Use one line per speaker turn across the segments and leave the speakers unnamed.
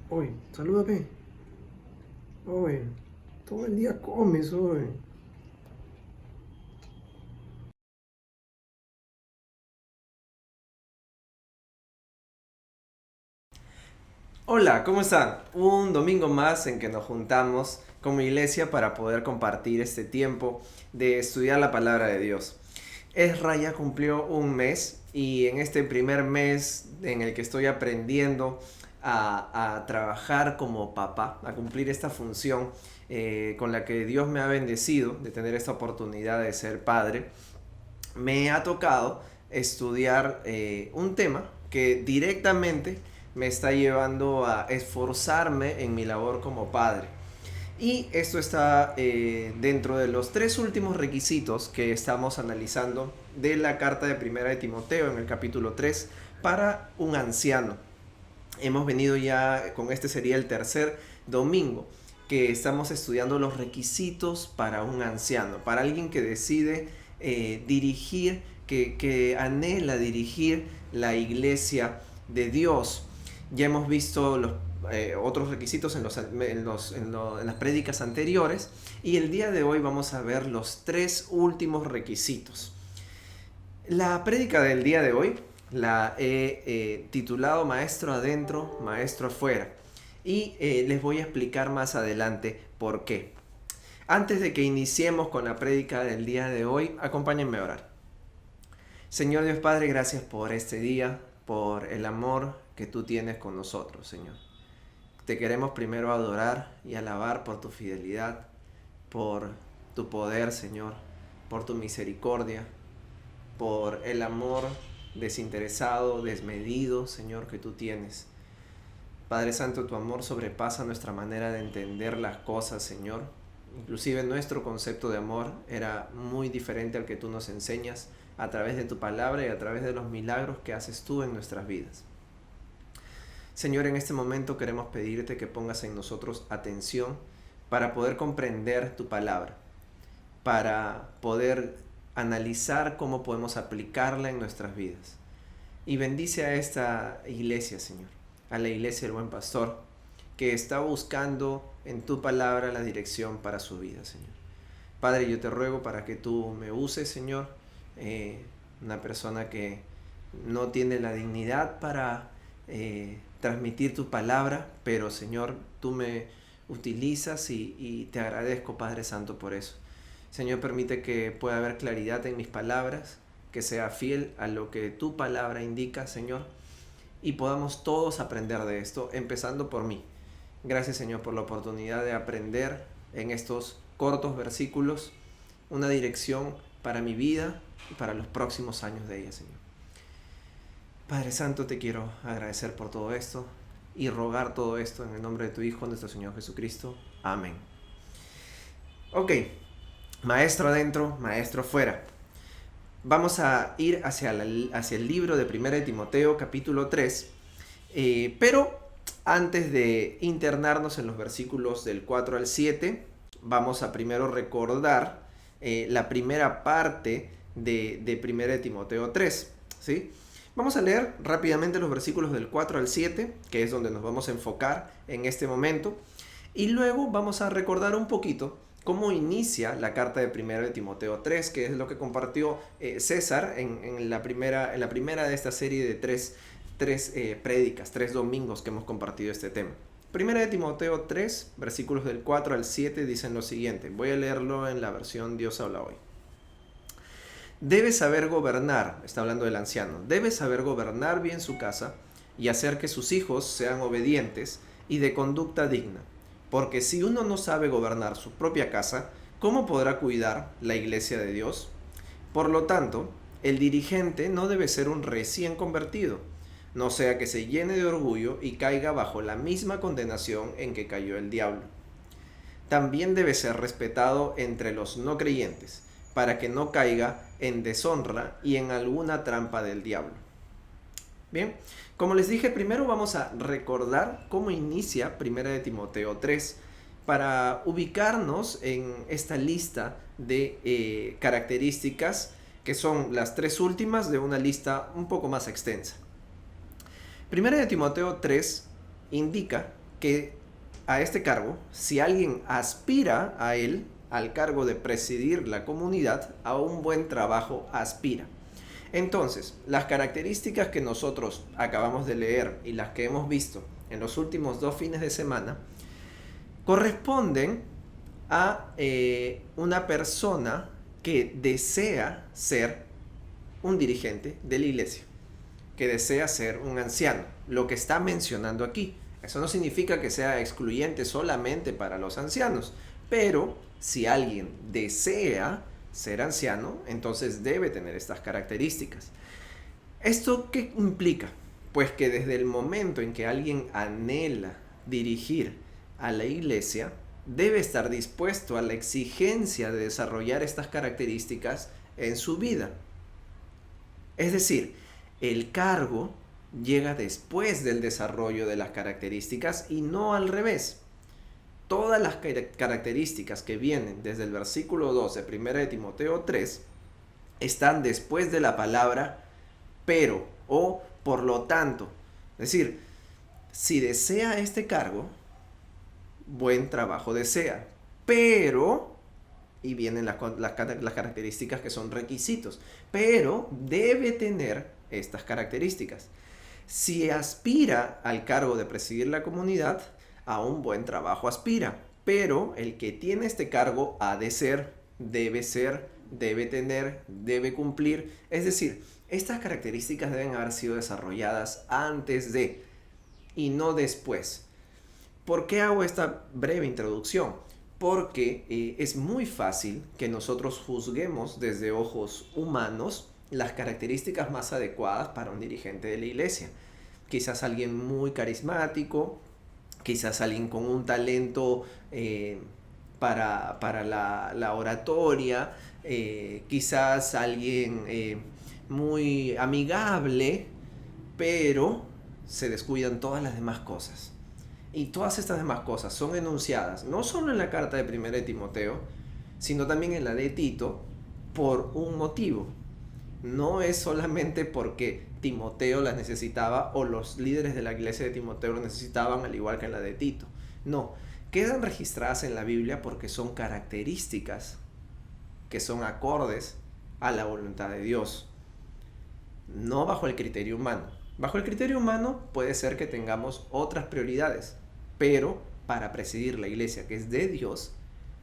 Oye, salúdame. Oye, todo el día comes, oye.
Hola, ¿cómo están? Un domingo más en que nos juntamos como iglesia para poder compartir este tiempo de estudiar la palabra de Dios. Ezra ya cumplió un mes y en este primer mes en el que estoy aprendiendo a trabajar como papá, a cumplir esta función con la que Dios me ha bendecido de tener esta oportunidad de ser padre, me ha tocado estudiar un tema que directamente me está llevando a esforzarme en mi labor como padre. Y esto está dentro de los tres últimos requisitos que estamos analizando de la carta de Primera de Timoteo en el capítulo 3 para un anciano. Hemos venido ya, con este sería el tercer domingo, que estamos estudiando los requisitos para un anciano, para alguien que decide dirigir, que anhela dirigir la iglesia de Dios. Ya hemos visto los otros requisitos en las prédicas anteriores y el día de hoy vamos a ver los tres últimos requisitos. La prédica del día de hoy la he titulado Maestro adentro, Maestro afuera. Y les voy a explicar más adelante por qué. Antes de que iniciemos con la prédica del día de hoy, acompáñenme a orar. Señor Dios Padre, gracias por este día, por el amor que tú tienes con nosotros, Señor. Te queremos primero adorar y alabar por tu fidelidad, por tu poder, Señor, por tu misericordia, por el amor desinteresado, desmedido, Señor, que tú tienes. Padre Santo, tu amor sobrepasa nuestra manera de entender las cosas, Señor. Inclusive nuestro concepto de amor era muy diferente al que tú nos enseñas a través de tu palabra y a través de los milagros que haces tú en nuestras vidas. Señor, en este momento queremos pedirte que pongas en nosotros atención para poder comprender tu palabra, para poder analizar cómo podemos aplicarla en nuestras vidas. Y bendice a esta iglesia, Señor, a la iglesia del Buen Pastor, que está buscando en tu palabra la dirección para su vida, Señor. Padre, yo te ruego para que tú me uses, Señor, una persona que no tiene la dignidad para transmitir tu palabra, pero Señor, tú me utilizas y te agradezco, Padre Santo, por eso. Señor, permite que pueda haber claridad en mis palabras, que sea fiel a lo que tu palabra indica, Señor, y podamos todos aprender de esto, empezando por mí. Gracias, Señor, por la oportunidad de aprender en estos cortos versículos una dirección para mi vida y para los próximos años de ella, Señor. Padre Santo, te quiero agradecer por todo esto y rogar todo esto en el nombre de tu Hijo, nuestro Señor Jesucristo. Amén. Ok, maestro adentro, maestro fuera. Vamos a ir hacia el libro de 1 de Timoteo capítulo 3, pero antes de internarnos en los versículos del 4 al 7, vamos a primero recordar la primera parte de 1 de Timoteo 3, ¿sí? Vamos a leer rápidamente los versículos del 4 al 7, que es donde nos vamos a enfocar en este momento, y luego vamos a recordar un poquito cómo inicia la carta de 1 de Timoteo 3, que es lo que compartió César en la primera de esta serie de tres prédicas, tres domingos que hemos compartido este tema. 1 de Timoteo 3, versículos del 4 al 7 dicen lo siguiente. Voy a leerlo en la versión Dios habla hoy. Debe saber gobernar, está hablando del anciano, debe saber gobernar bien su casa y hacer que sus hijos sean obedientes y de conducta digna. Porque si uno no sabe gobernar su propia casa, ¿cómo podrá cuidar la iglesia de Dios? Por lo tanto, el dirigente no debe ser un recién convertido, no sea que se llene de orgullo y caiga bajo la misma condenación en que cayó el diablo. También debe ser respetado entre los no creyentes, para que no caiga en deshonra y en alguna trampa del diablo. Bien, como les dije, primero vamos a recordar cómo inicia 1 de Timoteo 3 para ubicarnos en esta lista de características que son las tres últimas de una lista un poco más extensa. 1 de Timoteo 3 indica que a este cargo, si alguien aspira a él, al cargo de presidir la comunidad, a un buen trabajo aspira. Entonces, las características que nosotros acabamos de leer y las que hemos visto en los últimos 2 fines de semana corresponden a una persona que desea ser un dirigente de la iglesia, que desea ser un anciano, lo que está mencionando aquí. Eso no significa que sea excluyente solamente para los ancianos, pero si alguien desea ser anciano, entonces debe tener estas características. ¿Esto qué implica? Pues que desde el momento en que alguien anhela dirigir a la iglesia, debe estar dispuesto a la exigencia de desarrollar estas características en su vida. Es decir, el cargo llega después del desarrollo de las características y no al revés. Todas las características que vienen desde el versículo 12, 1 de Timoteo 3, están después de la palabra pero o por lo tanto. Es decir, si desea este cargo, buen trabajo desea, pero, y vienen las características que son requisitos, pero debe tener estas características. Si aspira al cargo de presidir la comunidad, a un buen trabajo aspira, pero el que tiene este cargo ha de ser, debe tener, debe cumplir. Es decir, estas características deben haber sido desarrolladas antes de y no después. ¿Por qué hago esta breve introducción? Porque es muy fácil que nosotros juzguemos desde ojos humanos las características más adecuadas para un dirigente de la iglesia. Quizás alguien muy carismático, quizás alguien con un talento para la oratoria, quizás alguien muy amigable, pero se descuidan todas las demás cosas. Y todas estas demás cosas son enunciadas no solo en la carta de 1 de Timoteo, sino también en la de Tito, por un motivo. No es solamente porque Timoteo las necesitaba o los líderes de la iglesia de Timoteo lo necesitaban al igual que en la de Tito. No, quedan registradas en la Biblia porque son características que son acordes a la voluntad de Dios, no bajo el criterio humano. Bajo el criterio humano puede ser que tengamos otras prioridades, pero para presidir la iglesia que es de Dios,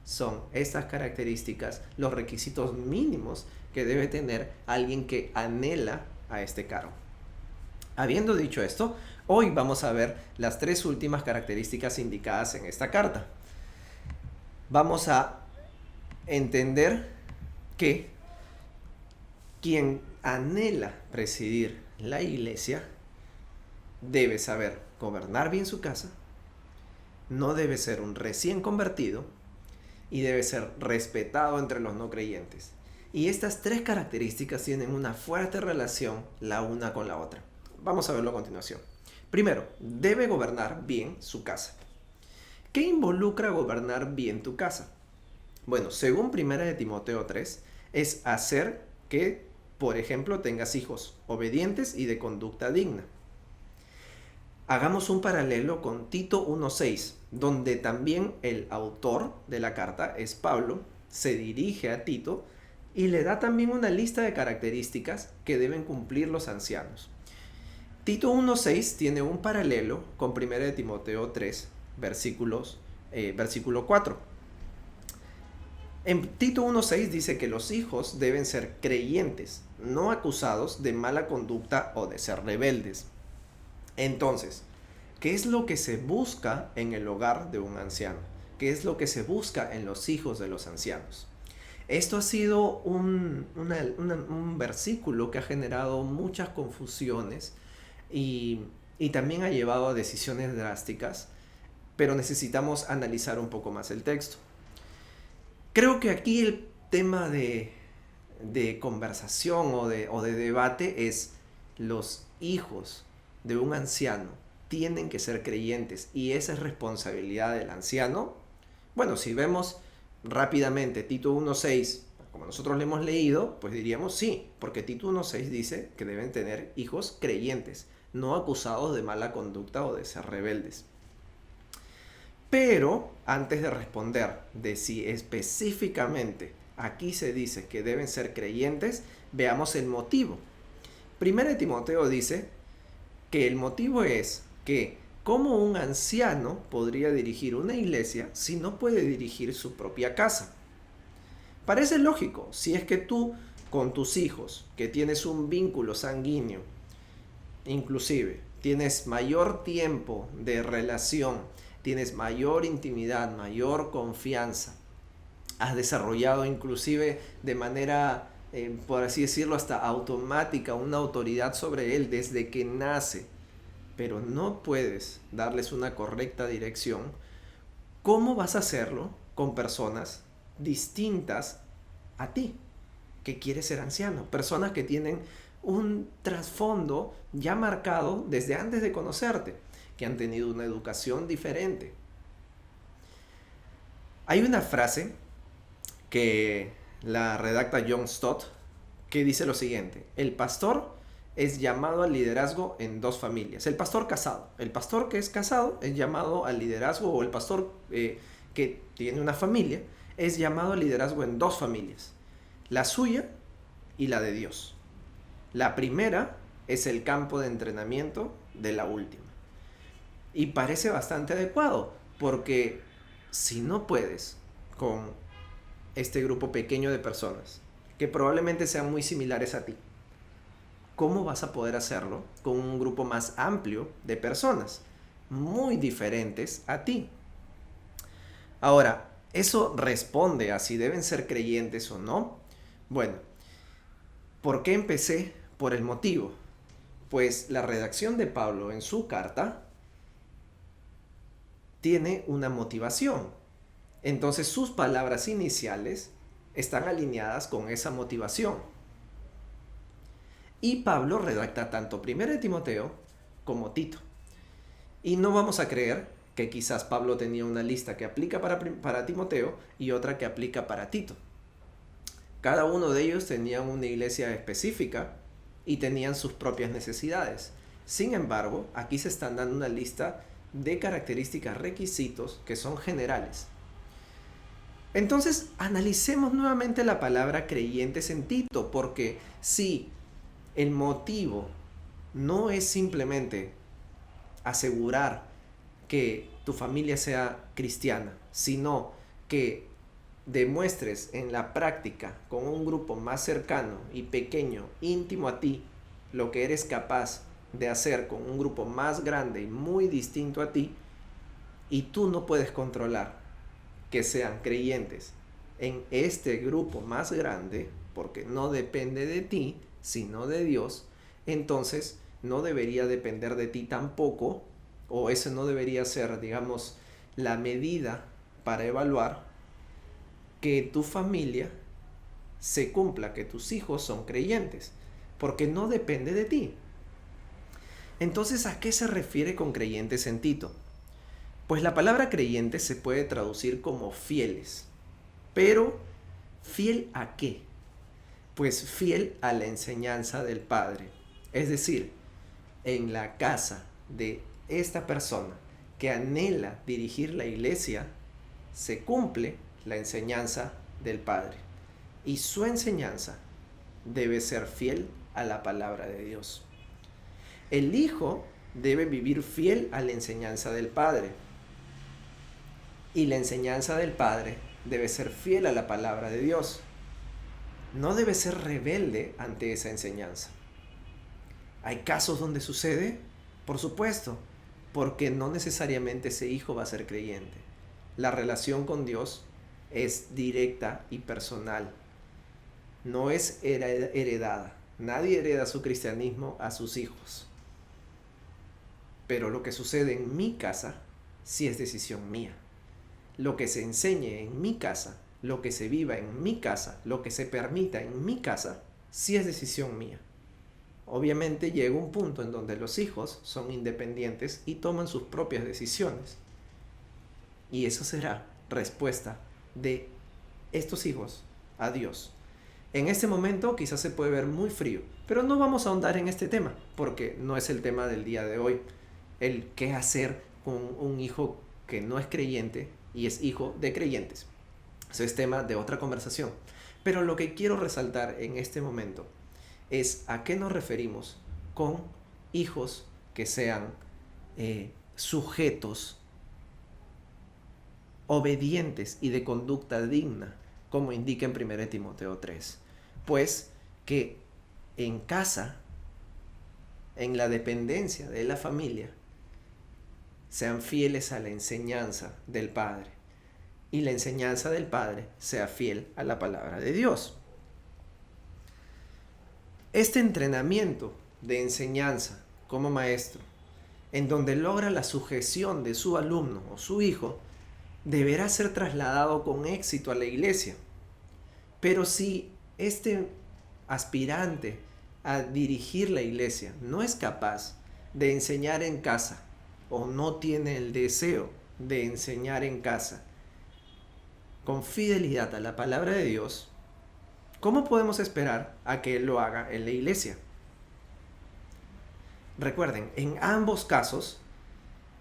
son estas características los requisitos mínimos que debe tener alguien que anhela a este cargo. Habiendo dicho esto, hoy vamos a ver las 3 últimas características indicadas en esta carta. Vamos a entender que quien anhela presidir la iglesia debe saber gobernar bien su casa, no debe ser un recién convertido y debe ser respetado entre los no creyentes. Y estas 3 características tienen una fuerte relación la una con la otra. Vamos a verlo a continuación. Primero, debe gobernar bien su casa. ¿Qué involucra gobernar bien tu casa? Bueno, según 1 de Timoteo 3, es hacer que, por ejemplo, tengas hijos obedientes y de conducta digna. Hagamos un paralelo con Tito 1.6, donde también el autor de la carta es Pablo, se dirige a Tito y le da también una lista de características que deben cumplir los ancianos. Tito 1.6 tiene un paralelo con 1 de Timoteo 3, versículo 4. En Tito 1.6 dice que los hijos deben ser creyentes, no acusados de mala conducta o de ser rebeldes. Entonces, ¿qué es lo que se busca en el hogar de un anciano? ¿Qué es lo que se busca en los hijos de los ancianos? Esto ha sido un versículo que ha generado muchas confusiones y también ha llevado a decisiones drásticas, pero necesitamos analizar un poco más el texto. Creo que aquí el tema de conversación o de debate es los hijos de un anciano tienen que ser creyentes y esa es responsabilidad del anciano. Bueno, si vemos rápidamente Tito 1.6, como nosotros le hemos leído, pues diríamos sí, porque Tito 1.6 dice que deben tener hijos creyentes, no acusados de mala conducta o de ser rebeldes. Pero antes de responder de si específicamente aquí se dice que deben ser creyentes, veamos el motivo. Primero de Timoteo dice que el motivo es que ¿cómo un anciano podría dirigir una iglesia si no puede dirigir su propia casa? Parece lógico, si es que tú con tus hijos, que tienes un vínculo sanguíneo, inclusive tienes mayor tiempo de relación, tienes mayor intimidad, mayor confianza, has desarrollado inclusive de manera, por así decirlo, hasta automática, una autoridad sobre él desde que nace, pero no puedes darles una correcta dirección. ¿Cómo vas a hacerlo con personas distintas a ti, que quieres ser anciano? Personas que tienen un trasfondo ya marcado desde antes de conocerte, que han tenido una educación diferente. Hay una frase que la redacta John Stott que dice lo siguiente: el pastor es llamado al liderazgo en dos familias. El pastor casado, el pastor que es casado es llamado al liderazgo, o el pastor que tiene una familia es llamado al liderazgo en dos familias, la suya y la de Dios. La primera es el campo de entrenamiento de la última. Y parece bastante adecuado, porque si no puedes con este grupo pequeño de personas, que probablemente sean muy similares a ti, ¿cómo vas a poder hacerlo con un grupo más amplio de personas muy diferentes a ti? Ahora, ¿eso responde a si deben ser creyentes o no? Bueno, ¿por qué empecé? Por el motivo. Pues la redacción de Pablo en su carta tiene una motivación. Entonces sus palabras iniciales están alineadas con esa motivación. Y Pablo redacta tanto 1 de Timoteo como Tito. Y no vamos a creer que quizás Pablo tenía una lista que aplica para Timoteo y otra que aplica para Tito. Cada uno de ellos tenía una iglesia específica y tenían sus propias necesidades. Sin embargo, aquí se están dando una lista de características, requisitos que son generales. Entonces, analicemos nuevamente la palabra creyentes en Tito, porque si el motivo no es simplemente asegurar que tu familia sea cristiana, sino que demuestres en la práctica con un grupo más cercano y pequeño, íntimo a ti, lo que eres capaz de hacer con un grupo más grande y muy distinto a ti, y tú no puedes controlar que sean creyentes en este grupo más grande, porque no depende de ti, sino de Dios, entonces no debería depender de ti tampoco, o eso no debería ser, digamos, la medida para evaluar que tu familia se cumpla, que tus hijos son creyentes, porque no depende de ti. Entonces, ¿a qué se refiere con creyentes en Tito? Pues la palabra creyente se puede traducir como fieles, pero ¿fiel a qué? Pues fiel a la enseñanza del Padre, es decir, en la casa de esta persona que anhela dirigir la iglesia, se cumple la enseñanza del Padre. Y su enseñanza debe ser fiel a la palabra de Dios. El Hijo debe vivir fiel a la enseñanza del Padre. Y la enseñanza del Padre debe ser fiel a la palabra de Dios. No debe ser rebelde ante esa enseñanza. ¿Hay casos donde sucede? Por supuesto, porque no necesariamente ese hijo va a ser creyente. La relación con Dios es directa y personal. No es heredada. Nadie hereda su cristianismo a sus hijos. Pero lo que sucede en mi casa sí es decisión mía. Lo que se enseñe en mi casa, lo que se viva en mi casa, lo que se permita en mi casa, sí es decisión mía. Obviamente llega un punto en donde los hijos son independientes y toman sus propias decisiones. Y eso será respuesta de estos hijos a Dios. En este momento quizás se puede ver muy frío, pero no vamos a ahondar en este tema, porque no es el tema del día de hoy. El qué hacer con un hijo que no es creyente y es hijo de creyentes. Eso es tema de otra conversación. Pero lo que quiero resaltar en este momento es a qué nos referimos con hijos que sean sujetos, obedientes y de conducta digna, como indica en 1 Timoteo 3. Pues que en casa, en la dependencia de la familia, sean fieles a la enseñanza del Padre, y la enseñanza del Padre sea fiel a la palabra de Dios. Este entrenamiento de enseñanza como maestro, en donde logra la sujeción de su alumno o su hijo, deberá ser trasladado con éxito a la iglesia. Pero si este aspirante a dirigir la iglesia no es capaz de enseñar en casa, o no tiene el deseo de enseñar en casa con fidelidad a la palabra de Dios, ¿cómo podemos esperar a que Él lo haga en la iglesia? Recuerden, en ambos casos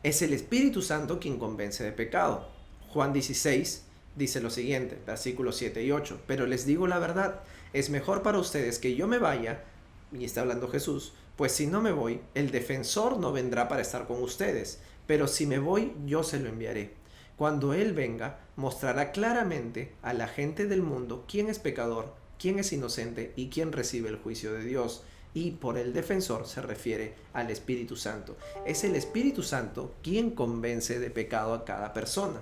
es el Espíritu Santo quien convence de pecado. Juan 16 dice lo siguiente, versículos 7 y 8, pero les digo la verdad, es mejor para ustedes que yo me vaya, y está hablando Jesús, pues si no me voy, el defensor no vendrá para estar con ustedes, pero si me voy, yo se lo enviaré. Cuando Él venga, mostrará claramente a la gente del mundo quién es pecador, quién es inocente y quién recibe el juicio de Dios. Y por el defensor se refiere al Espíritu Santo. Es el Espíritu Santo quien convence de pecado a cada persona.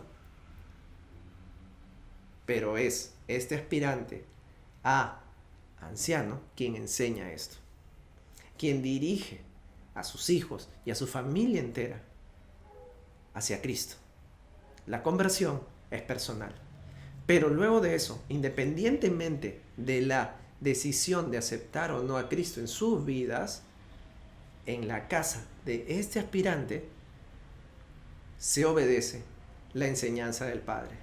Pero es este aspirante a anciano quien enseña esto, quien dirige a sus hijos y a su familia entera hacia Cristo. La conversión es personal. Pero luego de eso, independientemente de la decisión de aceptar o no a Cristo en sus vidas, en la casa de este aspirante se obedece la enseñanza del Padre.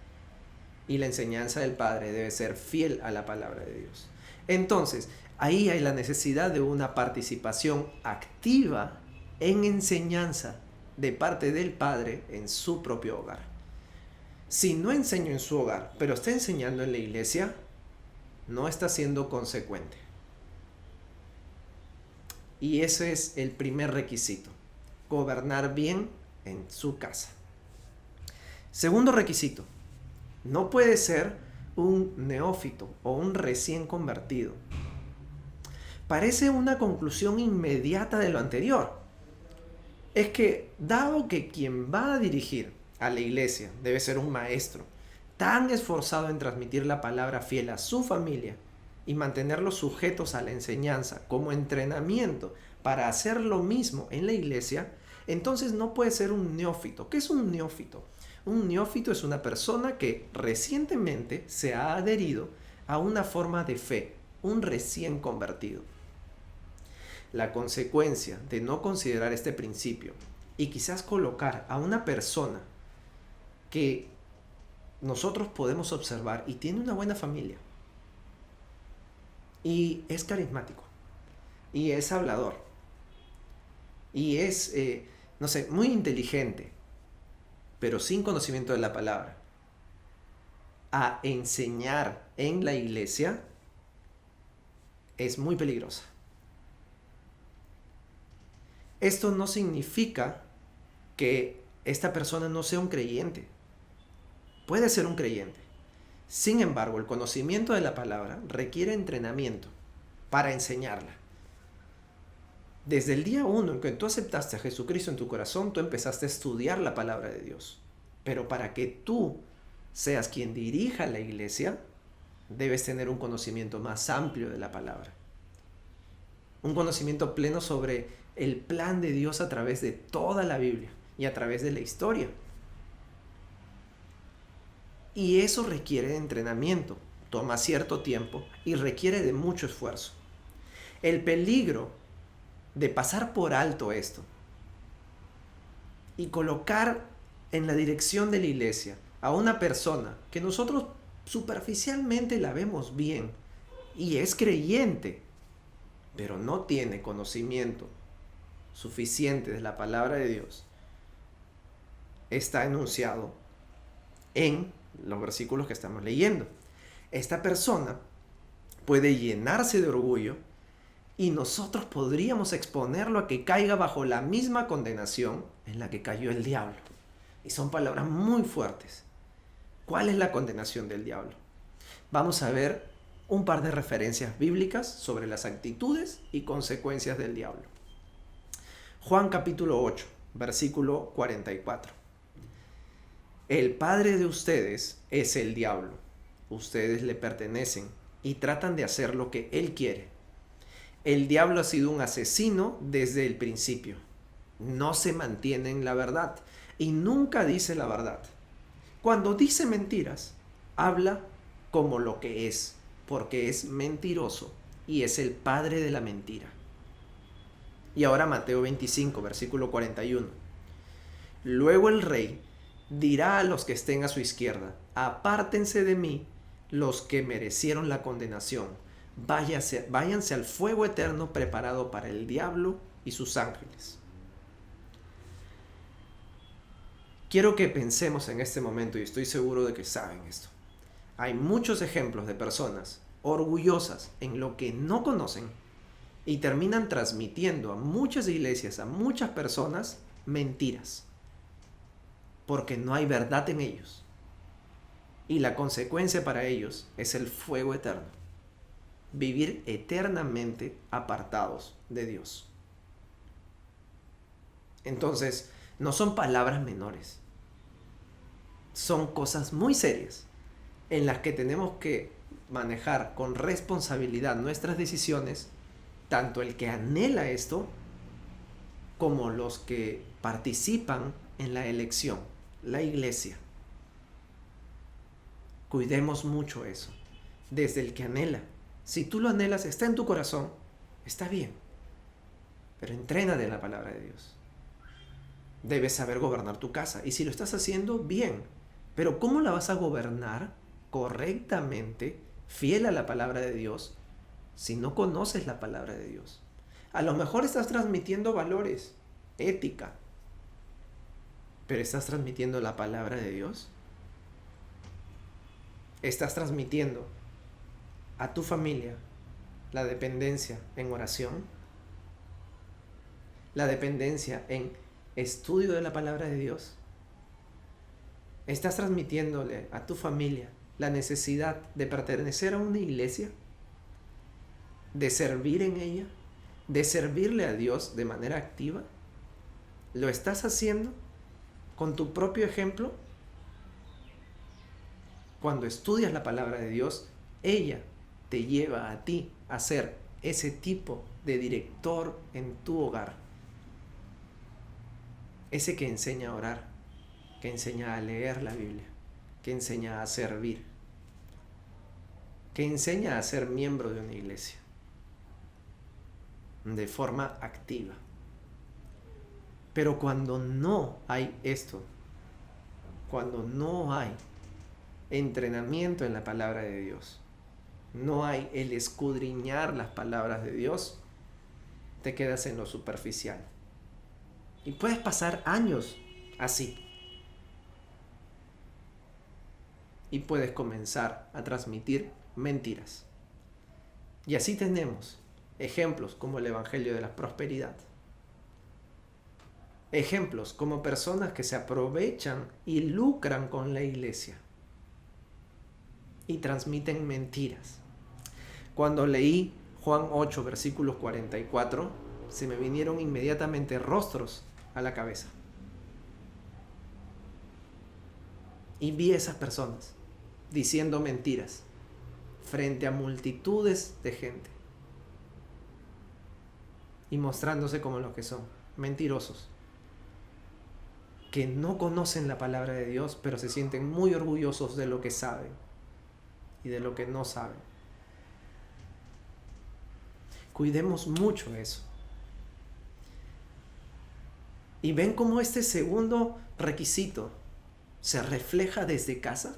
Y la enseñanza del Padre debe ser fiel a la palabra de Dios. Entonces, ahí hay la necesidad de una participación activa en enseñanza de parte del Padre en su propio hogar. Si no enseño en su hogar, pero está enseñando en la iglesia, no está siendo consecuente. Y ese es el primer requisito, gobernar bien en su casa. Segundo requisito, no puede ser un neófito o un recién convertido. Parece una conclusión inmediata de lo anterior. Es que, dado que quien va a dirigir a la iglesia debe ser un maestro tan esforzado en transmitir la palabra fiel a su familia y mantenerlos sujetos a la enseñanza como entrenamiento para hacer lo mismo en la iglesia, entonces no puede ser un neófito. ¿Qué es un neófito? Un neófito es una persona que recientemente se ha adherido a una forma de fe, un recién convertido. La consecuencia de no considerar este principio y quizás colocar a una persona que nosotros podemos observar y tiene una buena familia y es carismático y es hablador y es, muy inteligente, pero sin conocimiento de la palabra, a enseñar en la iglesia, es muy peligrosa. Esto no significa que esta persona no sea un creyente. Puede ser un creyente. Sin embargo, el conocimiento de la palabra requiere entrenamiento para enseñarla. Desde el día 1 en que tú aceptaste a Jesucristo en tu corazón, tú empezaste a estudiar la palabra de Dios. Pero para que tú seas quien dirija la iglesia, debes tener un conocimiento más amplio de la palabra. Un conocimiento pleno sobre el plan de Dios a través de toda la Biblia y a través de la historia. Y eso requiere de entrenamiento, toma cierto tiempo y requiere de mucho esfuerzo. El peligro de pasar por alto esto y colocar en la dirección de la iglesia a una persona que nosotros superficialmente la vemos bien y es creyente, pero no tiene conocimiento suficiente de la palabra de Dios, está enunciado en los versículos que estamos leyendo. Esta persona puede llenarse de orgullo y nosotros podríamos exponerlo a que caiga bajo la misma condenación en la que cayó el diablo. Y son palabras muy fuertes. ¿Cuál es la condenación del diablo? Vamos a ver un par de referencias bíblicas sobre las actitudes y consecuencias del diablo. Juan capítulo 8, versículo 44. El padre de ustedes es el diablo. Ustedes le pertenecen y tratan de hacer lo que él quiere. El diablo ha sido un asesino desde el principio. No se mantiene en la verdad y nunca dice la verdad. Cuando dice mentiras, habla como lo que es, porque es mentiroso y es el padre de la mentira. Y ahora Mateo 25, versículo 41. Luego el rey dirá a los que estén a su izquierda: apártense de mí los que merecieron la condenación. Váyanse al fuego eterno preparado para el diablo y sus ángeles. Quiero que pensemos en este momento, y estoy seguro de que saben esto. Hay muchos ejemplos de personas orgullosas en lo que no conocen y terminan transmitiendo a muchas iglesias, a muchas personas, mentiras, porque no hay verdad en ellos. Y la consecuencia para ellos es el fuego eterno. Vivir eternamente apartados de Dios. Entonces, no son palabras menores. Son cosas muy serias en las que tenemos que manejar con responsabilidad nuestras decisiones, tanto el que anhela esto como los que participan en la elección, la iglesia. Cuidemos mucho eso, desde el que anhela. Si tú lo anhelas, está en tu corazón, está bien, pero entrénate en la palabra de Dios. Debes saber gobernar tu casa, y si lo estás haciendo, bien, pero ¿cómo la vas a gobernar correctamente, fiel a la palabra de Dios, si no conoces la palabra de Dios? A lo mejor estás transmitiendo valores, ética, pero ¿estás transmitiendo la palabra de Dios? ¿Estás transmitiendo a tu familia la dependencia en oración? ¿La dependencia en estudio de la palabra de Dios? ¿Estás transmitiéndole a tu familia la necesidad de pertenecer a una iglesia? ¿De servir en ella? ¿De servirle a Dios de manera activa? ¿Lo estás haciendo con tu propio ejemplo? Cuando estudias la palabra de Dios, ella te lleva a ti a ser ese tipo de director en tu hogar. Ese que enseña a orar, que enseña a leer la Biblia, que enseña a servir, que enseña a ser miembro de una iglesia de forma activa. Pero cuando no hay esto, cuando no hay entrenamiento en la palabra de Dios, no hay el escudriñar las palabras de Dios, te quedas en lo superficial. Y puedes pasar años así. Y puedes comenzar a transmitir mentiras. Y así tenemos ejemplos como el Evangelio de la Prosperidad. Ejemplos como personas que se aprovechan y lucran con la iglesia y transmiten mentiras. Cuando leí Juan 8, versículos 44, se me vinieron inmediatamente rostros a la cabeza. Y vi a esas personas diciendo mentiras frente a multitudes de gente y mostrándose como lo que son, mentirosos, que no conocen la palabra de Dios, pero se sienten muy orgullosos de lo que saben y de lo que no saben. Cuidemos mucho eso. Y ven cómo este segundo requisito se refleja desde casa,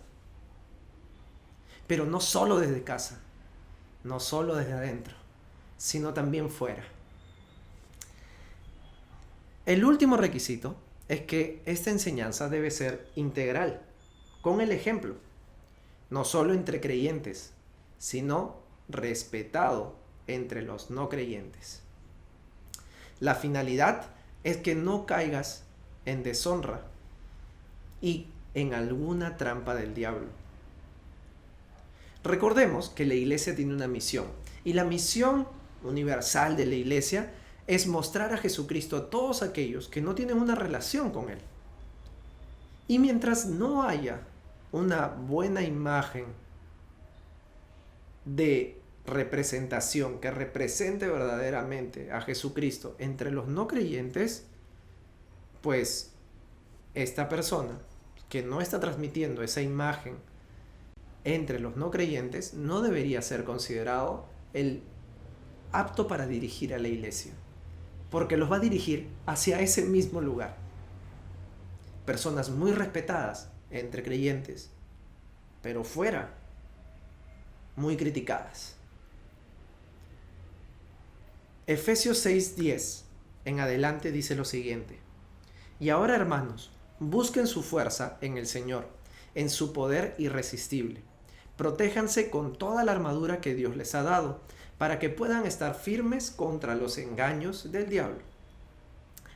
pero no solo desde casa, no solo desde adentro, sino también fuera. El último requisito es que esta enseñanza debe ser integral, con el ejemplo, no solo entre creyentes, sino respetado entre los no creyentes. La finalidad es que no caigas en deshonra y en alguna trampa del diablo. Recordemos que la iglesia tiene una misión, y la misión universal de la iglesia es mostrar a Jesucristo a todos aquellos que no tienen una relación con Él. Y mientras no haya una buena imagen de representación que represente verdaderamente a Jesucristo entre los no creyentes, pues esta persona que no está transmitiendo esa imagen entre los no creyentes no debería ser considerado el apto para dirigir a la iglesia, porque los va a dirigir hacia ese mismo lugar. Personas muy respetadas entre creyentes, pero fuera muy criticadas. Efesios 6:10 en adelante dice lo siguiente: y ahora, hermanos, busquen su fuerza en el Señor, en su poder irresistible. Protéjanse con toda la armadura que Dios les ha dado, para que puedan estar firmes contra los engaños del diablo.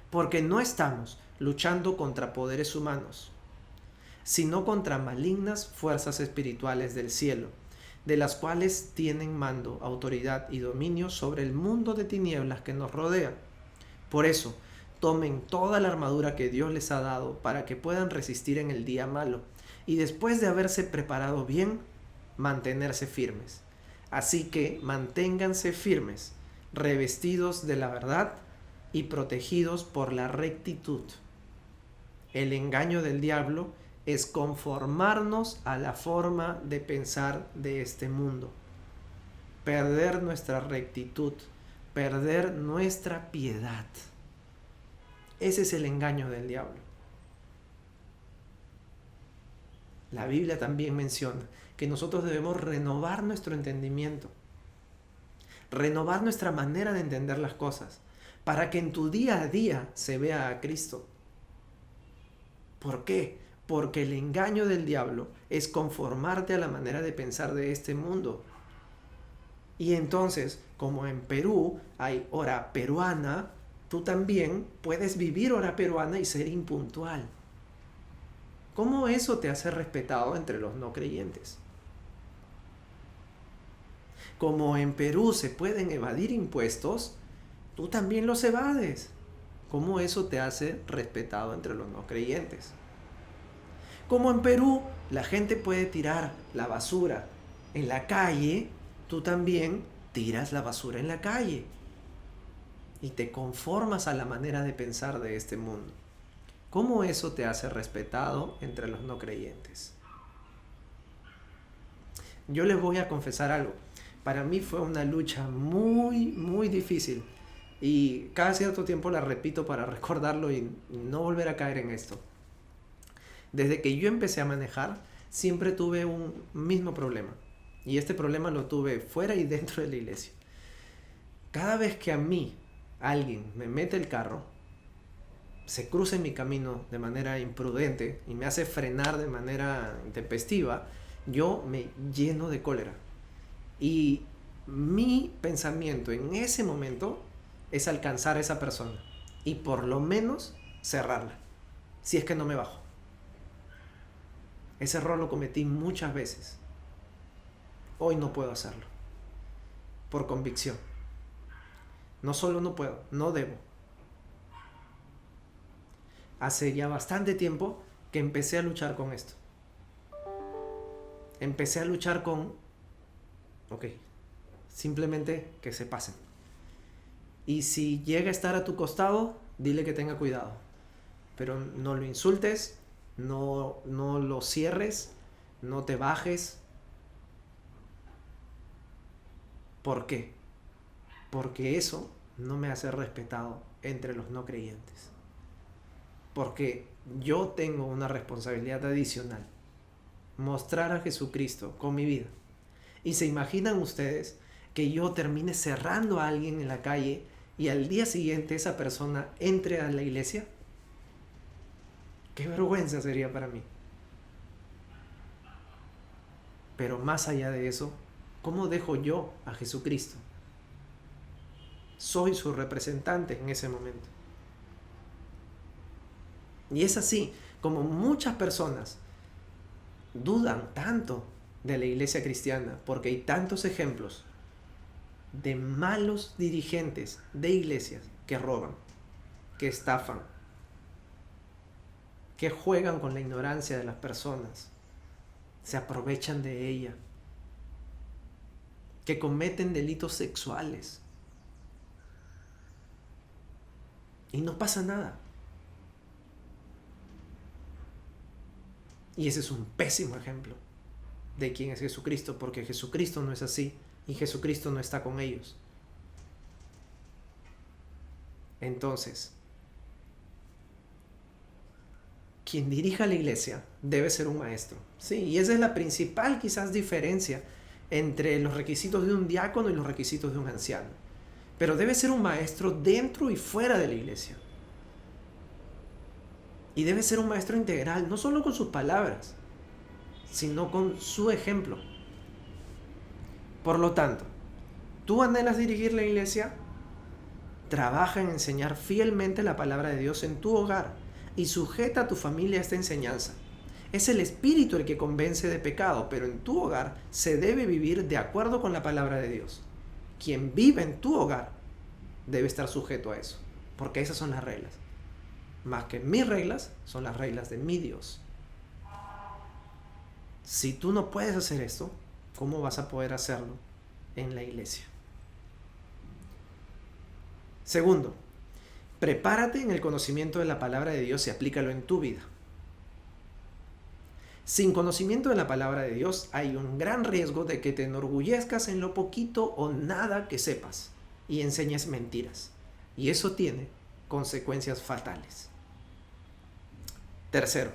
Porque no estamos luchando contra poderes humanos, sino contra malignas fuerzas espirituales del cielo, de las cuales tienen mando, autoridad y dominio sobre el mundo de tinieblas que nos rodea. Por eso, tomen toda la armadura que Dios les ha dado para que puedan resistir en el día malo, y después de haberse preparado bien, mantenerse firmes. Así que manténganse firmes, revestidos de la verdad y protegidos por la rectitud. El engaño del diablo es conformarnos a la forma de pensar de este mundo, perder nuestra rectitud, perder nuestra piedad. Ese es el engaño del diablo. La Biblia también menciona que nosotros debemos renovar nuestro entendimiento, renovar nuestra manera de entender las cosas, para que en tu día a día se vea a Cristo. ¿Por qué? Porque el engaño del diablo es conformarte a la manera de pensar de este mundo. Y entonces, como en Perú hay hora peruana, tú también puedes vivir hora peruana y ser impuntual. ¿Cómo eso te hace respetado entre los no creyentes? Como en Perú se pueden evadir impuestos, tú también los evades. ¿Cómo eso te hace respetado entre los no creyentes? Como en Perú la gente puede tirar la basura en la calle, tú también tiras la basura en la calle. Y te conformas a la manera de pensar de este mundo. ¿Cómo eso te hace respetado entre los no creyentes? Yo les voy a confesar algo. Para mí fue una lucha muy, muy difícil. Y cada cierto tiempo la repito para recordarlo y no volver a caer en esto. Desde que yo empecé a manejar, siempre tuve un mismo problema. Y este problema lo tuve fuera y dentro de la iglesia. Cada vez que a mí alguien me mete el carro, se cruza en mi camino de manera imprudente y me hace frenar de manera intempestiva, yo me lleno de cólera. Y mi pensamiento en ese momento es alcanzar a esa persona y por lo menos cerrarla, si es que no me bajo. Ese error lo cometí muchas veces. Hoy no puedo hacerlo, por convicción. No solo no puedo, no debo. Hace ya bastante tiempo que empecé a luchar con esto. Empecé a luchar con, simplemente que se pasen. Y si llega a estar a tu costado, dile que tenga cuidado. Pero no lo insultes, no lo cierres, no te bajes. ¿Por qué? Porque eso no me hace respetado entre los no creyentes. Porque yo tengo una responsabilidad adicional. Mostrar a Jesucristo con mi vida. ¿Y se imaginan ustedes que yo termine cerrando a alguien en la calle y al día siguiente esa persona entre a la iglesia? Qué vergüenza sería para mí. Pero más allá de eso, ¿cómo dejo yo a Jesucristo? Soy su representante en ese momento. Y es así como muchas personas dudan tanto de la iglesia cristiana, porque hay tantos ejemplos de malos dirigentes de iglesias que roban, que estafan, que juegan con la ignorancia de las personas, se aprovechan de ella, que cometen delitos sexuales y no pasa nada. Y ese es un pésimo ejemplo de quién es Jesucristo, porque Jesucristo no es así y Jesucristo no está con ellos. Entonces, quien dirija la iglesia debe ser un maestro. Sí, y esa es la principal quizás diferencia entre los requisitos de un diácono y los requisitos de un anciano. Pero debe ser un maestro dentro y fuera de la iglesia. Y debe ser un maestro integral, no solo con sus palabras, sino con su ejemplo. Por lo tanto, ¿tú anhelas dirigir la iglesia? Trabaja en enseñar fielmente la palabra de Dios en tu hogar y sujeta a tu familia a esta enseñanza. Es el Espíritu el que convence de pecado, pero en tu hogar se debe vivir de acuerdo con la palabra de Dios. Quien vive en tu hogar debe estar sujeto a eso, porque esas son las reglas. Más que mis reglas, son las reglas de mi Dios. Si tú no puedes hacer esto, ¿cómo vas a poder hacerlo en la iglesia? Segundo, prepárate en el conocimiento de la palabra de Dios y aplícalo en tu vida. Sin conocimiento de la palabra de Dios hay un gran riesgo de que te enorgullezcas en lo poquito o nada que sepas y enseñes mentiras. Y eso tiene consecuencias fatales. Tercero,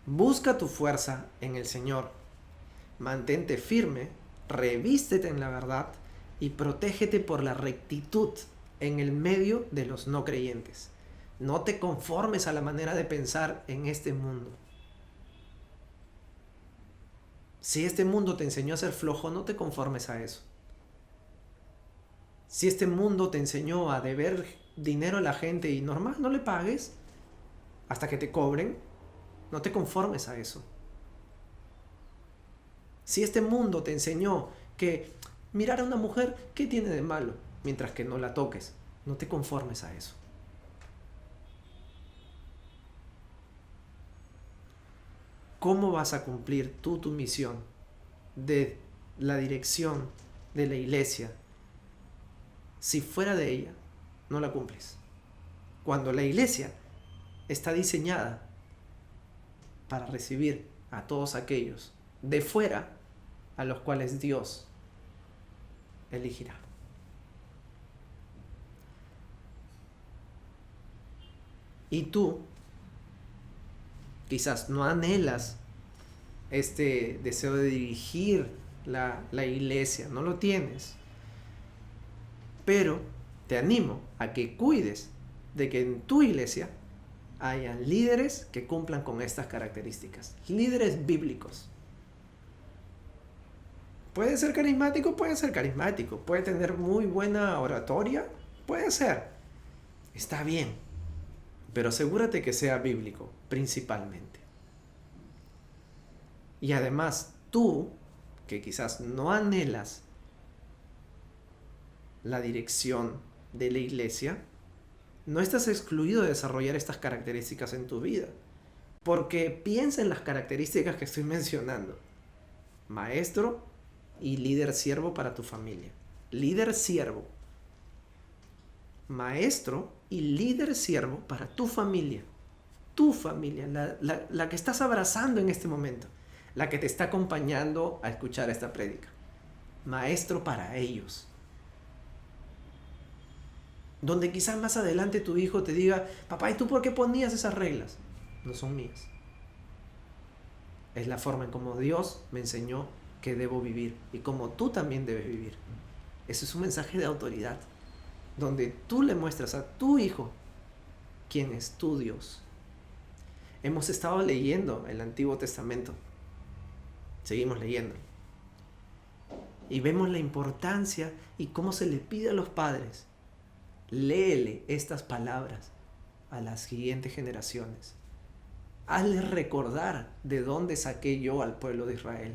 busca tu fuerza en el Señor. Mantente firme, revístete en la verdad y protégete por la rectitud en el medio de los no creyentes. No te conformes a la manera de pensar en este mundo. Si este mundo te enseñó a ser flojo, no te conformes a eso. Si este mundo te enseñó a deber dinero a la gente y normal, no le pagues hasta que te cobren, no te conformes a eso. Si este mundo te enseñó que mirar a una mujer, ¿qué tiene de malo? Mientras que no la toques, no te conformes a eso. ¿Cómo vas a cumplir tú tu misión de la dirección de la iglesia si fuera de ella no la cumples? Cuando la iglesia está diseñada para recibir a todos aquellos de fuera a los cuales Dios elegirá. Y tú quizás no anhelas este deseo de dirigir la iglesia, no lo tienes. Pero te animo a que cuides de que en tu iglesia hayan líderes que cumplan con estas características. Líderes bíblicos. Puede ser carismático, puede tener muy buena oratoria, puede ser. Está bien, pero asegúrate que sea bíblico, principalmente. Y además, tú, que quizás no anhelas la dirección de la iglesia, no estás excluido de desarrollar estas características en tu vida. Porque piensa en las características que estoy mencionando. Maestro y líder siervo para tu familia. Líder siervo. Maestro y líder siervo para tu familia. Tu familia, la que estás abrazando en este momento. La que te está acompañando a escuchar esta prédica. Maestro para ellos. Donde quizás más adelante tu hijo te diga, papá, ¿y tú por qué ponías esas reglas? No son mías. Es la forma en cómo Dios me enseñó que debo vivir y como tú también debes vivir. Ese es un mensaje de autoridad, donde tú le muestras a tu hijo quién es tu Dios. Hemos estado leyendo el Antiguo Testamento. Seguimos leyendo. Y vemos la importancia y cómo se le pide a los padres. Léele estas palabras a las siguientes generaciones. Hazles recordar de dónde saqué yo al pueblo de Israel.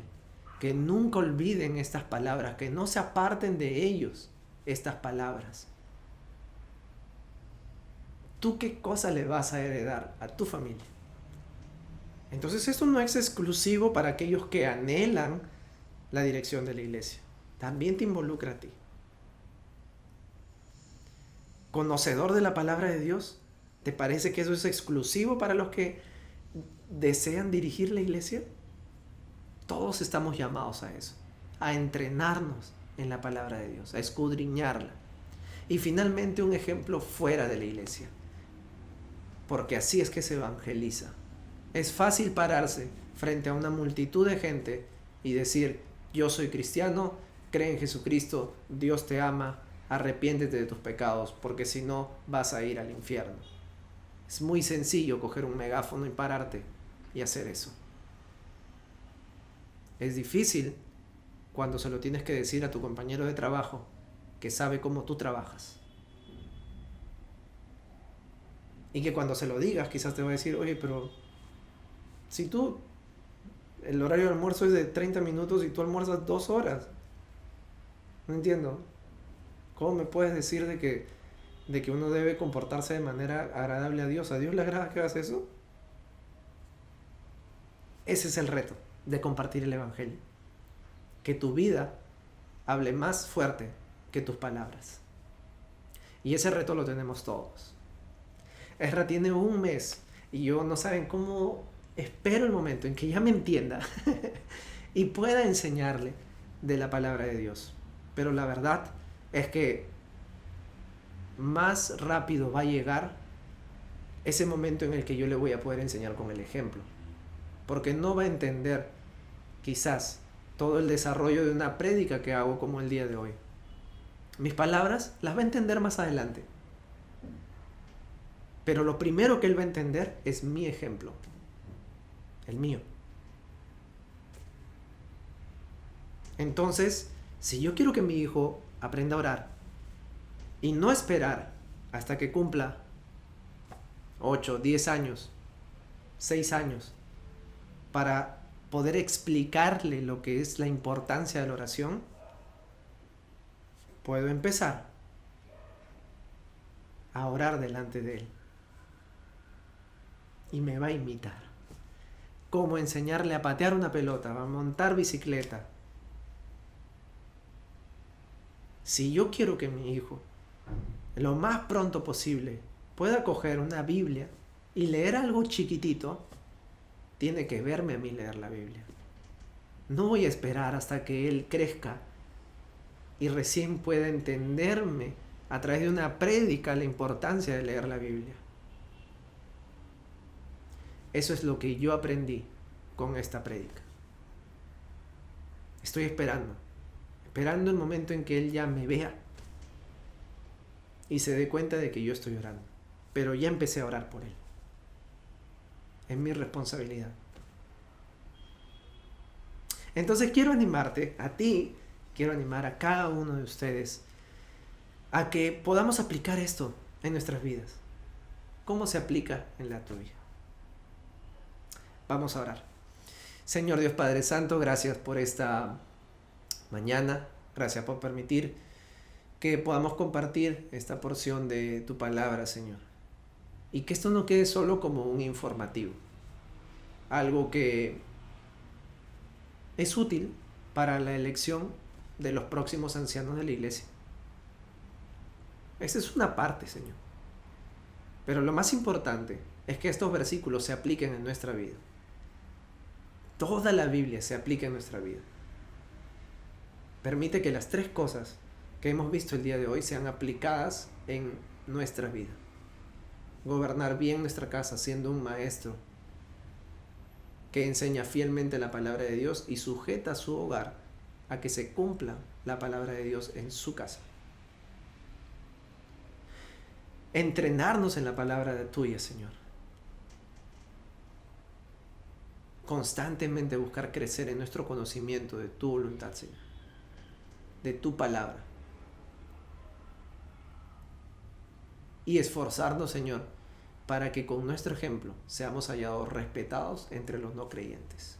Que nunca olviden estas palabras, que no se aparten de ellos estas palabras. ¿Tú qué cosa le vas a heredar a tu familia? Entonces esto no es exclusivo para aquellos que anhelan la dirección de la iglesia. También te involucra a ti. ¿Conocedor de la palabra de Dios? ¿Te parece que eso es exclusivo para los que desean dirigir la iglesia? Todos estamos llamados a eso, a entrenarnos en la palabra de Dios, a escudriñarla. Y finalmente un ejemplo fuera de la iglesia, porque así es que se evangeliza. Es fácil pararse frente a una multitud de gente y decir: yo soy cristiano, cree en Jesucristo, Dios te ama, arrepiéntete de tus pecados, porque si no vas a ir al infierno. Es muy sencillo coger un megáfono y pararte y hacer eso. Es difícil cuando se lo tienes que decir a tu compañero de trabajo que sabe cómo tú trabajas. Y que cuando se lo digas quizás te va a decir: oye, pero si tú, el horario de almuerzo es de 30 minutos y tú almuerzas 2 horas. No entiendo. ¿Cómo me puedes decir de que uno debe comportarse de manera agradable a Dios? ¿A Dios le agrada que hagas eso? Ese es el reto de compartir el evangelio. Que tu vida hable más fuerte que tus palabras. Y ese reto lo tenemos todos. Ezra tiene 1 mes y yo no saben cómo espero el momento en que ya me entienda y pueda enseñarle de la palabra de Dios. Pero la verdad es que más rápido va a llegar ese momento en el que yo le voy a poder enseñar con el ejemplo. Porque no va a entender quizás todo el desarrollo de una prédica que hago como el día de hoy. Mis palabras las va a entender más adelante. Pero lo primero que él va a entender es mi ejemplo. El mío. Entonces, si yo quiero que mi hijo aprenda a orar y no esperar hasta que cumpla 8, 10 años, 6 años, para poder explicarle lo que es la importancia de la oración, puedo empezar a orar delante de él. Y me va a imitar. Como enseñarle a patear una pelota, a montar bicicleta. Si yo quiero que mi hijo, lo más pronto posible, pueda coger una Biblia y leer algo chiquitito, tiene que verme a mí leer la Biblia. No voy a esperar hasta que él crezca y recién pueda entenderme a través de una prédica la importancia de leer la Biblia. Eso es lo que yo aprendí con esta prédica. Estoy esperando el momento en que él ya me vea y se dé cuenta de que yo estoy orando. Pero ya empecé a orar por él. Es mi responsabilidad. Entonces quiero animarte, a ti, quiero animar a cada uno de ustedes a que podamos aplicar esto en nuestras vidas. ¿Cómo se aplica en la tuya? Vamos a orar. Señor Dios Padre Santo, gracias por esta mañana. Gracias por permitir que podamos compartir esta porción de tu palabra, Señor. Y que esto no quede solo como un informativo. Algo que es útil para la elección de los próximos ancianos de la iglesia. Esa es una parte, Señor. Pero lo más importante es que estos versículos se apliquen en nuestra vida. Toda la Biblia se aplica en nuestra vida. Permite que las 3 cosas que hemos visto el día de hoy sean aplicadas en nuestra vida. Gobernar bien nuestra casa siendo un maestro que enseña fielmente la palabra de Dios y sujeta su hogar a que se cumpla la palabra de Dios en su casa. Entrenarnos en la palabra tuya, Señor. constantemente buscar crecer en nuestro conocimiento de tu voluntad, Señor, de tu palabra. Y esforzarnos, Señor, para que con nuestro ejemplo seamos hallados respetados entre los no creyentes.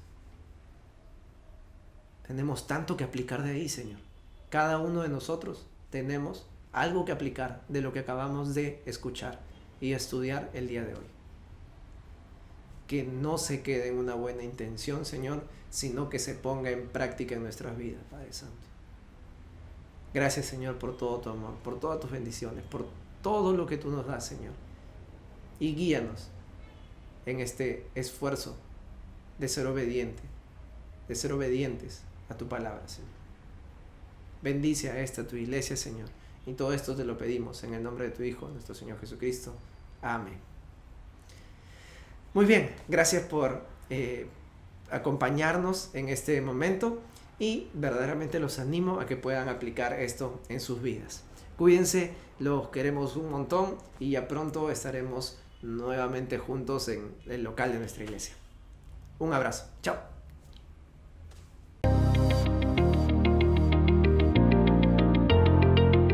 Tenemos tanto que aplicar de ahí, Señor. Cada uno de nosotros tenemos algo que aplicar de lo que acabamos de escuchar y estudiar el día de hoy. Que no se quede en una buena intención, Señor, sino que se ponga en práctica en nuestras vidas, Padre Santo. Gracias, Señor, por todo tu amor, por todas tus bendiciones, por todo lo que tú nos das, Señor. Y guíanos en este esfuerzo de ser obedientes a tu palabra, Señor. Bendice a esta tu iglesia, Señor. Y todo esto te lo pedimos en el nombre de tu Hijo, nuestro Señor Jesucristo. Amén. Muy bien, gracias por acompañarnos en este momento y verdaderamente los animo a que puedan aplicar esto en sus vidas. Cuídense, los queremos un montón y ya pronto estaremos nuevamente juntos en el local de nuestra iglesia. Un abrazo, chao.